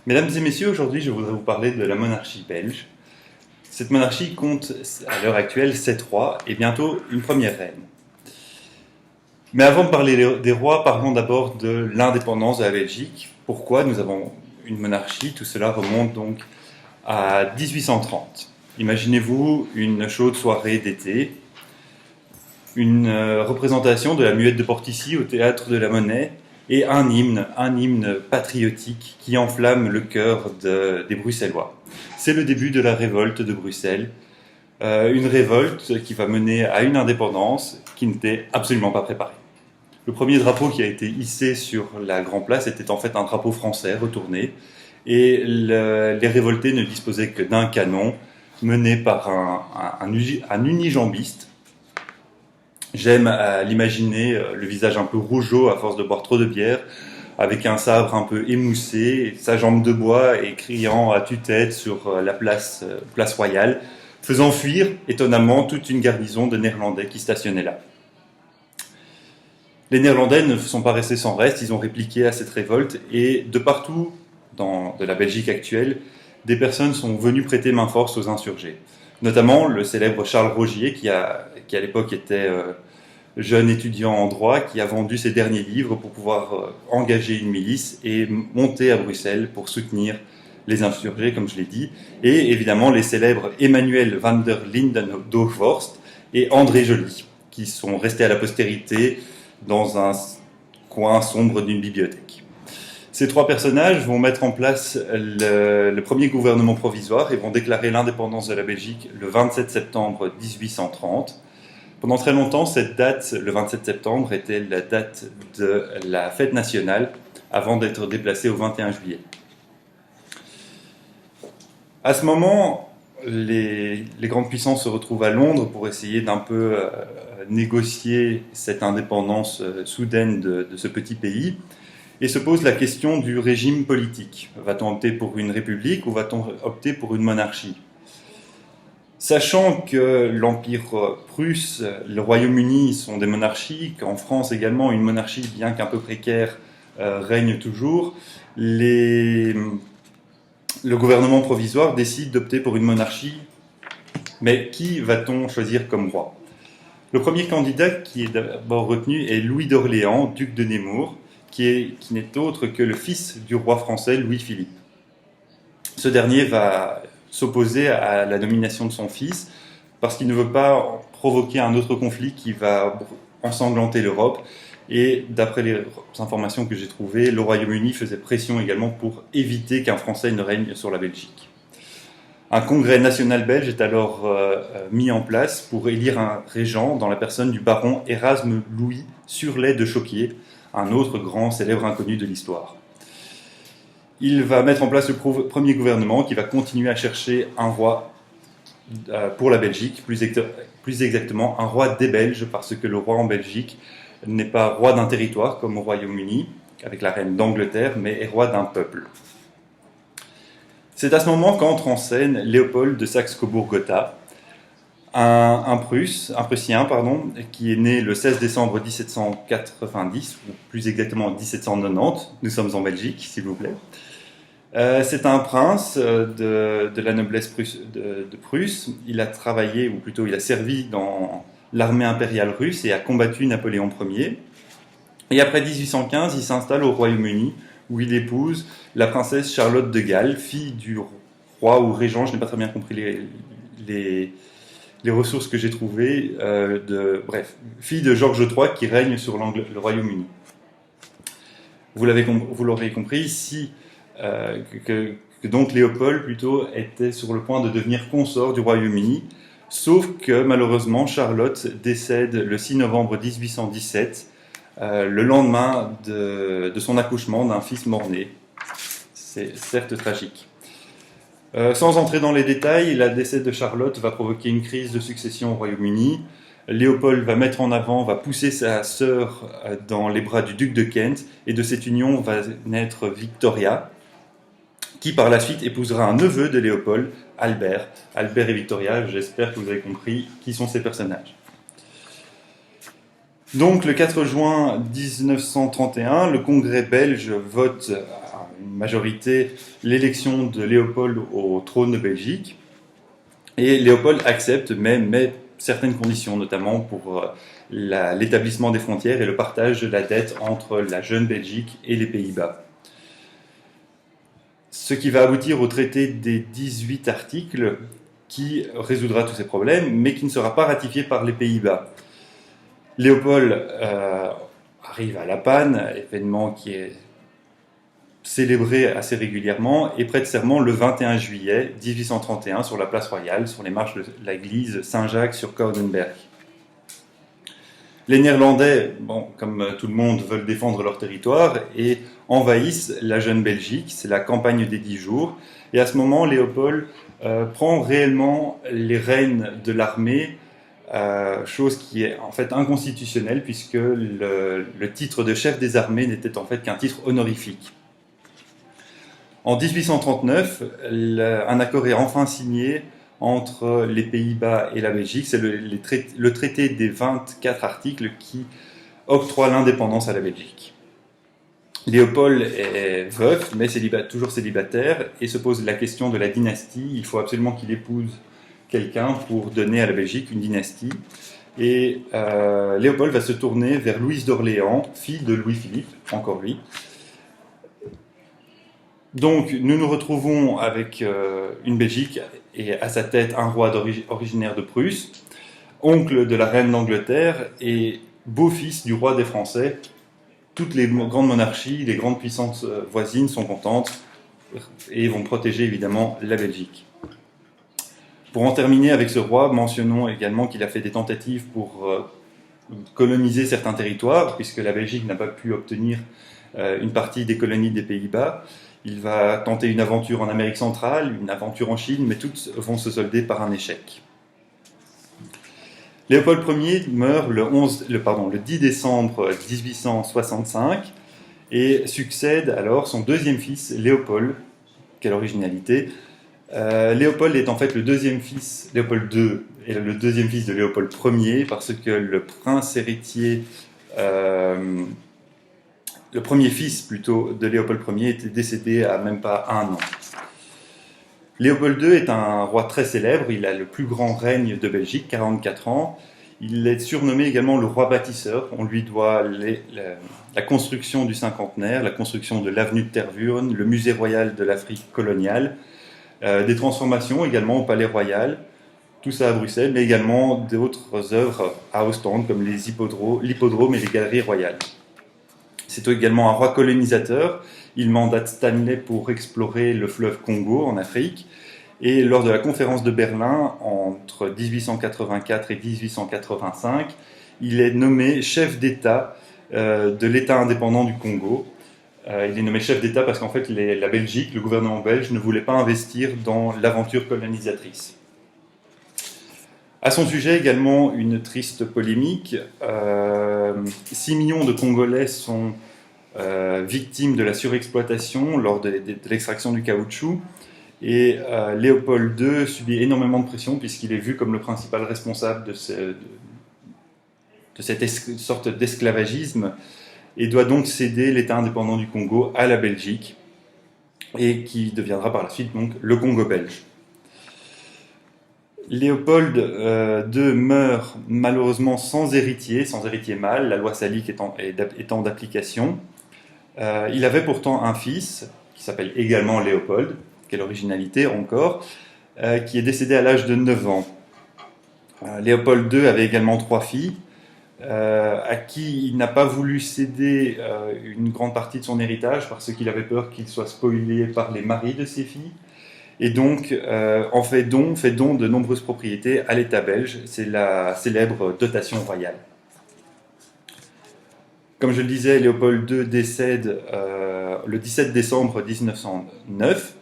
Mesdames et messieurs, aujourd'hui je voudrais vous parler de la monarchie belge. Cette monarchie compte à l'heure actuelle 7 rois et bientôt une première reine. Mais avant de parler des rois, parlons d'abord de l'indépendance de la Belgique. Pourquoi nous avons une monarchie? Tout cela remonte donc à 1830. Imaginez-vous une chaude soirée d'été, une représentation de la Muette de Portici au théâtre de la Monnaie et un hymne patriotique qui enflamme le cœur des Bruxellois. C'est le début de la révolte de Bruxelles, une révolte qui va mener à une indépendance qui n'était absolument pas préparée. Le premier drapeau qui a été hissé sur la Grand Place était en fait un drapeau français retourné, et les révoltés ne disposaient que d'un canon mené par un unijambiste. J'aime à l'imaginer le visage un peu rougeau à force de boire trop de bière, avec un sabre un peu émoussé, sa jambe de bois et criant à tue-tête sur la place royale, faisant fuir étonnamment toute une garnison de Néerlandais qui stationnaient là. Les Néerlandais ne sont pas restés sans reste, ils ont répliqué à cette révolte et de partout de la Belgique actuelle, des personnes sont venues prêter main forte aux insurgés. Notamment le célèbre Charles Rogier qui à l'époque était jeune étudiant en droit, qui a vendu ses derniers livres pour pouvoir engager une milice et monter à Bruxelles pour soutenir les insurgés, comme je l'ai dit, et évidemment les célèbres Emmanuel van der Linden d'Hooghvorst et André Joly, qui sont restés à la postérité dans un coin sombre d'une bibliothèque. Ces trois personnages vont mettre en place le premier gouvernement provisoire et vont déclarer l'indépendance de la Belgique le 27 septembre 1830. Pendant très longtemps, cette date, le 27 septembre, était la date de la fête nationale avant d'être déplacée au 21 juillet. À ce moment, les grandes puissances se retrouvent à Londres pour essayer d'un peu négocier cette indépendance soudaine de ce petit pays et se pose la question du régime politique. Va-t-on opter pour une république ou va-t-on opter pour une monarchie ? Sachant que l'Empire prusse, le Royaume-Uni sont des monarchies, qu'en France également une monarchie, bien qu'un peu précaire, règne toujours, le gouvernement provisoire décide d'opter pour une monarchie, mais qui va-t-on choisir comme roi ? Le premier candidat qui est d'abord retenu est Louis d'Orléans, duc de Nemours, qui n'est autre que le fils du roi français Louis-Philippe. Ce dernier va s'opposer à la nomination de son fils parce qu'il ne veut pas provoquer un autre conflit qui va ensanglanter l'Europe. Et d'après les informations que j'ai trouvées, le Royaume-Uni faisait pression également pour éviter qu'un Français ne règne sur la Belgique. Un congrès national belge est alors mis en place pour élire un régent dans la personne du baron Erasme Louis Surlet de Choquier, un autre grand célèbre inconnu de l'histoire. Il va mettre en place le premier gouvernement qui va continuer à chercher un roi pour la Belgique, plus exactement un roi des Belges, parce que le roi en Belgique n'est pas roi d'un territoire comme au Royaume-Uni, avec la reine d'Angleterre, mais est roi d'un peuple. C'est à ce moment qu'entre en scène Léopold de Saxe-Cobourg-Gotha, un Prussien, qui est né le 16 décembre 1790, ou plus exactement 1790, nous sommes en Belgique, s'il vous plaît. C'est un prince de la noblesse de Prusse. Il a travaillé, ou plutôt il a servi dans l'armée impériale russe et a combattu Napoléon Ier. Et après 1815, il s'installe au Royaume-Uni, où il épouse la princesse Charlotte de Galles, fille du roi ou régent, je n'ai pas très bien compris les ressources que j'ai trouvées, fille de Georges III qui règne sur le Royaume-Uni. Vous l'aurez compris ici, que donc Léopold plutôt était sur le point de devenir consort du Royaume-Uni, sauf que malheureusement Charlotte décède le 6 novembre 1817, le lendemain de son accouchement d'un fils mort-né. C'est certes tragique. Sans entrer dans les détails, la décès de Charlotte va provoquer une crise de succession au Royaume-Uni. Léopold va pousser sa sœur dans les bras du duc de Kent, et de cette union va naître Victoria, qui par la suite épousera un neveu de Léopold, Albert. Albert et Victoria, j'espère que vous avez compris qui sont ces personnages. Donc le 4 juin 1931, le Congrès belge vote une majorité l'élection de Léopold au trône de Belgique. Et Léopold accepte, mais met certaines conditions, notamment pour l'établissement des frontières et le partage de la dette entre la jeune Belgique et les Pays-Bas. Ce qui va aboutir au traité des 18 articles qui résoudra tous ces problèmes, mais qui ne sera pas ratifié par les Pays-Bas. Léopold arrive à La Panne, événement qui est célébré assez régulièrement, et prête serment le 21 juillet 1831 sur la place royale, sur les marches de l'église Saint-Jacques sur Koudenberg. Les Néerlandais, comme tout le monde, veulent défendre leur territoire et envahissent la jeune Belgique. C'est la campagne des 10 jours. Et à ce moment, Léopold prend réellement les rênes de l'armée, chose qui est en fait inconstitutionnelle puisque le titre de chef des armées n'était en fait qu'un titre honorifique. En 1839, un accord est enfin signé entre les Pays-Bas et la Belgique. C'est le traité des 24 articles qui octroie l'indépendance à la Belgique. Léopold est veuf, mais toujours célibataire, et se pose la question de la dynastie. Il faut absolument qu'il épouse quelqu'un pour donner à la Belgique une dynastie. Et Léopold va se tourner vers Louise d'Orléans, fille de Louis-Philippe, encore lui. Donc, nous nous retrouvons avec une Belgique et à sa tête un roi originaire de Prusse, oncle de la reine d'Angleterre et beau-fils du roi des Français. Toutes les grandes monarchies, les grandes puissances voisines sont contentes et vont protéger évidemment la Belgique. Pour en terminer avec ce roi, mentionnons également qu'il a fait des tentatives pour coloniser certains territoires, puisque la Belgique n'a pas pu obtenir une partie des colonies des Pays-Bas. Il va tenter une aventure en Amérique centrale, une aventure en Chine, mais toutes vont se solder par un échec. Léopold Ier meurt le 10 décembre 1865 et succède alors son deuxième fils, Léopold. Quelle originalité! Léopold est en fait le deuxième fils, Léopold II est le deuxième fils de Léopold Ier, parce que le prince héritier, le premier fils plutôt de Léopold Ier était décédé à même pas 1 an. Léopold II est un roi très célèbre, il a le plus grand règne de Belgique, 44 ans. Il est surnommé également le roi bâtisseur. On lui doit la construction du cinquantenaire, la construction de l'avenue de Tervuren, le musée royal de l'Afrique coloniale, des transformations également au palais royal, tout ça à Bruxelles, mais également d'autres œuvres à Ostende comme l'hippodrome et les galeries royales. C'est également un roi colonisateur. Il mandate Stanley pour explorer le fleuve Congo en Afrique. Et lors de la conférence de Berlin, entre 1884 et 1885, il est nommé chef d'État de l'État indépendant du Congo. Il est nommé chef d'État parce qu'en fait, la Belgique, le gouvernement belge, ne voulait pas investir dans l'aventure colonisatrice. À son sujet, également, une triste polémique. 6 millions de Congolais sont victimes de la surexploitation lors de l'extraction du caoutchouc. Et Léopold II subit énormément de pression puisqu'il est vu comme le principal responsable de cette sorte d'esclavagisme et doit donc céder l'État indépendant du Congo à la Belgique et qui deviendra par la suite donc le Congo belge. Léopold II meurt malheureusement sans héritier mâle, la loi salique étant d'application. Il avait pourtant un fils qui s'appelle également Léopold. Quelle originalité encore, qui est décédé à l'âge de 9 ans. Léopold II avait également 3 filles, à qui il n'a pas voulu céder une grande partie de son héritage parce qu'il avait peur qu'il soit spolié par les maris de ses filles, et donc en fait don de nombreuses propriétés à l'État belge. C'est la célèbre dotation royale. Comme je le disais, Léopold II décède le 17 décembre 1909.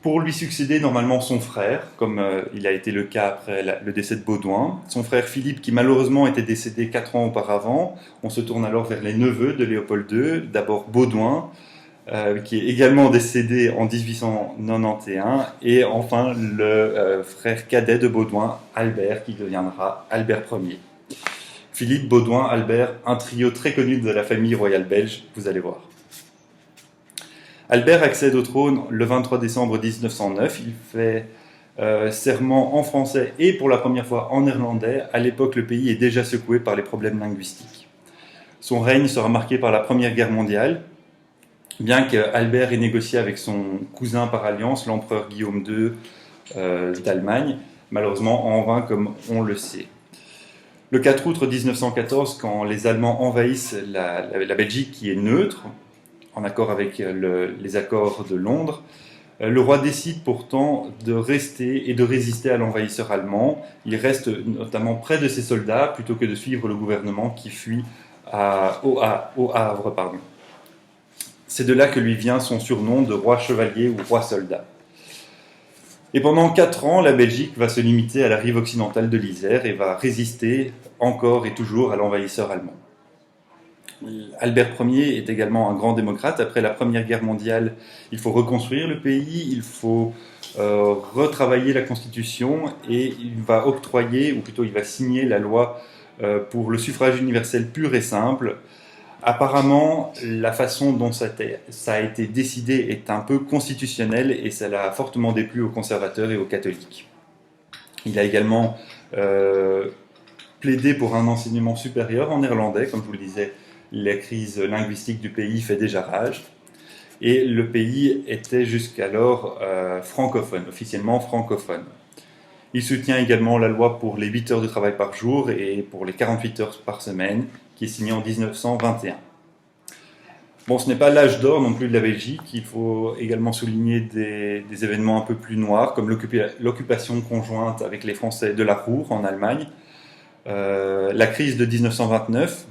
Pour lui succéder, normalement, son frère, comme il a été le cas après le décès de Baudouin. Son frère Philippe, qui malheureusement était décédé 4 ans auparavant. On se tourne alors vers les neveux de Léopold II. D'abord Baudouin, qui est également décédé en 1891. Et enfin, le frère cadet de Baudouin, Albert, qui deviendra Albert Ier. Philippe, Baudouin, Albert, un trio très connu de la famille royale belge, vous allez voir. Albert accède au trône le 23 décembre 1909. Il fait serment en français et pour la première fois en néerlandais. À l'époque, le pays est déjà secoué par les problèmes linguistiques. Son règne sera marqué par la Première Guerre mondiale, bien qu'Albert ait négocié avec son cousin par alliance, l'empereur Guillaume II d'Allemagne, malheureusement en vain comme on le sait. Le 4 août 1914, quand les Allemands envahissent la Belgique qui est neutre, en accord avec les accords de Londres, le roi décide pourtant de rester et de résister à l'envahisseur allemand. Il reste notamment près de ses soldats plutôt que de suivre le gouvernement qui fuit au Havre. C'est de là que lui vient son surnom de roi chevalier ou roi soldat. Et pendant 4 ans, la Belgique va se limiter à la rive occidentale de l'Isère et va résister encore et toujours à l'envahisseur allemand. Albert Ier est également un grand démocrate. Après la Première Guerre mondiale, il faut reconstruire le pays, il faut retravailler la Constitution et il va octroyer, ou plutôt il va signer la loi pour le suffrage universel pur et simple. Apparemment, la façon dont ça a été décidé est un peu constitutionnelle et ça l'a fortement déplu aux conservateurs et aux catholiques. Il a également plaidé pour un enseignement supérieur en néerlandais. Comme je vous le disais, la crise linguistique du pays fait déjà rage. Et le pays était jusqu'alors francophone, officiellement francophone. Il soutient également la loi pour les 8 heures de travail par jour et pour les 48 heures par semaine, qui est signée en 1921. Bon, ce n'est pas l'âge d'or non plus de la Belgique. Il faut également souligner des événements un peu plus noirs, comme l'occupation conjointe avec les Français de la Ruhr en Allemagne, la crise de 1929,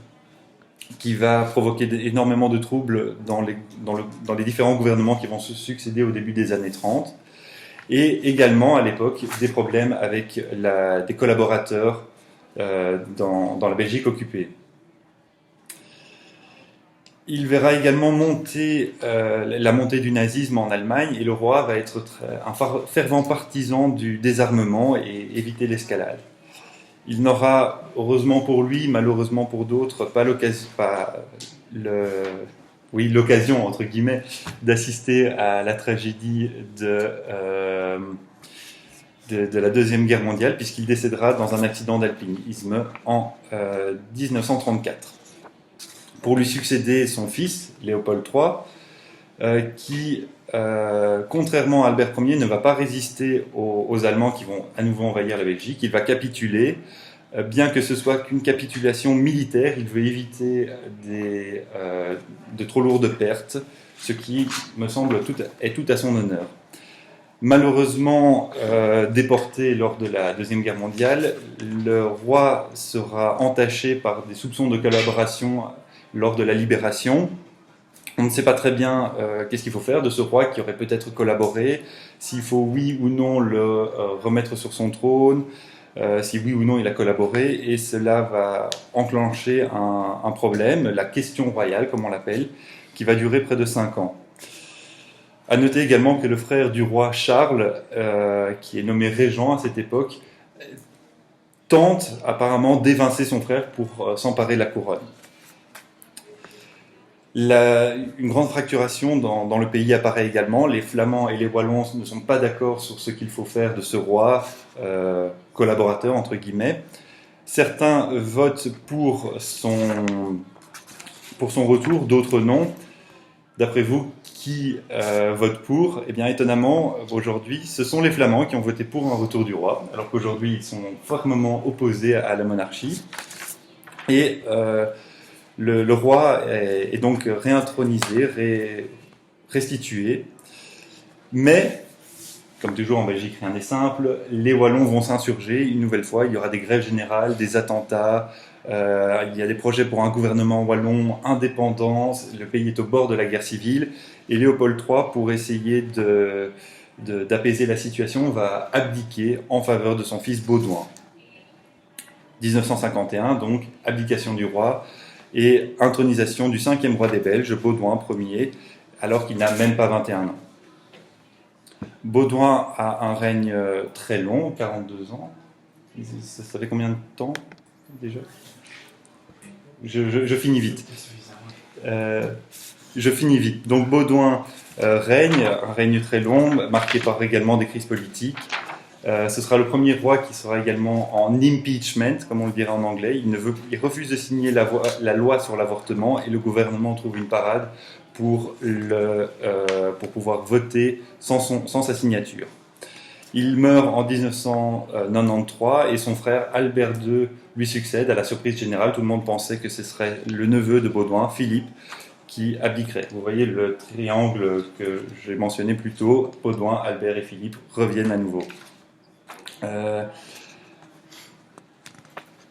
qui va provoquer énormément de troubles dans les différents gouvernements qui vont se succéder au début des années 30, et également à l'époque des problèmes avec des collaborateurs dans la Belgique occupée. Il verra également la montée du nazisme en Allemagne et le roi va être un fervent partisan du désarmement et éviter l'escalade. Il n'aura, heureusement pour lui, malheureusement pour d'autres, pas l'occasion, entre guillemets, d'assister à la tragédie de la Deuxième Guerre mondiale, puisqu'il décédera dans un accident d'alpinisme en 1934. Pour lui succéder son fils, Léopold III, qui, contrairement à Albert Ier, ne va pas résister aux Allemands qui vont à nouveau envahir la Belgique. Il va capituler, bien que ce soit qu'une capitulation militaire. Il veut éviter de trop lourdes pertes, ce qui, me semble, est tout à son honneur. Malheureusement déporté lors de la Deuxième Guerre mondiale, le roi sera entaché par des soupçons de collaboration lors de la libération. On ne sait pas très bien qu'est-ce qu'il faut faire de ce roi qui aurait peut-être collaboré, s'il faut oui ou non le remettre sur son trône, si oui ou non il a collaboré, et cela va enclencher un problème, la question royale comme on l'appelle, qui va durer près de 5 ans. À noter également que le frère du roi Charles, qui est nommé régent à cette époque, tente apparemment d'évincer son frère pour s'emparer de la couronne. Une grande fracturation dans le pays apparaît également. Les Flamands et les Wallons ne sont pas d'accord sur ce qu'il faut faire de ce roi collaborateur, entre guillemets. Certains votent pour son retour, d'autres non. D'après vous, qui vote pour? Eh bien, étonnamment, aujourd'hui, ce sont les Flamands qui ont voté pour un retour du roi, alors qu'aujourd'hui, ils sont fermement opposés à la monarchie. Et le roi est donc réintronisé, restitué. Mais, comme toujours en Belgique, rien n'est simple. Les Wallons vont s'insurger une nouvelle fois. Il y aura des grèves générales, des attentats. Il y a des projets pour un gouvernement wallon indépendant. Le pays est au bord de la guerre civile. Et Léopold III, pour essayer d'apaiser la situation, va abdiquer en faveur de son fils Baudouin. 1951, donc, abdication du roi et intronisation du 5e roi des Belges, Baudouin Ier, alors qu'il n'a même pas 21 ans. Baudouin a un règne très long, 42 ans. Ça fait combien de temps déjà ? Je finis vite. Je finis vite. Donc Baudouin un règne très long, marqué par également des crises politiques. Ce sera le premier roi qui sera également en impeachment, comme on le dirait en anglais. Il refuse de signer la loi sur l'avortement et le gouvernement trouve une parade pour pouvoir voter sans sa signature. Il meurt en 1993 et son frère Albert II lui succède. À la surprise générale, tout le monde pensait que ce serait le neveu de Baudouin, Philippe, qui abdiquerait. Vous voyez le triangle que j'ai mentionné plus tôt, Baudouin, Albert et Philippe reviennent à nouveau.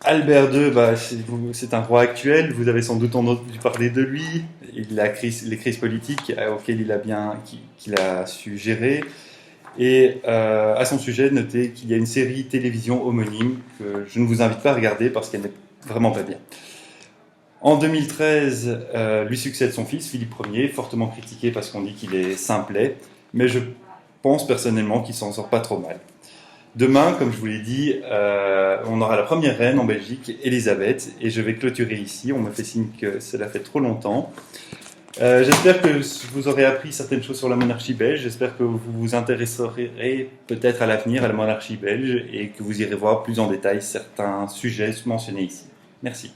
Albert II, c'est un roi actuel, vous avez sans doute entendu parler de lui, les crises politiques qu'il a su gérer. Et à son sujet, notez qu'il y a une série télévision homonyme que je ne vous invite pas à regarder parce qu'elle n'est vraiment pas bien. En 2013, lui succède son fils, Philippe Ier, fortement critiqué parce qu'on dit qu'il est simplet, mais je pense personnellement qu'il s'en sort pas trop mal. Demain, comme je vous l'ai dit, on aura la première reine en Belgique, Elisabeth, et je vais clôturer ici. On me fait signe que cela fait trop longtemps. J'espère que vous aurez appris certaines choses sur la monarchie belge. J'espère que vous vous intéresserez peut-être à l'avenir à la monarchie belge et que vous irez voir plus en détail certains sujets mentionnés ici. Merci.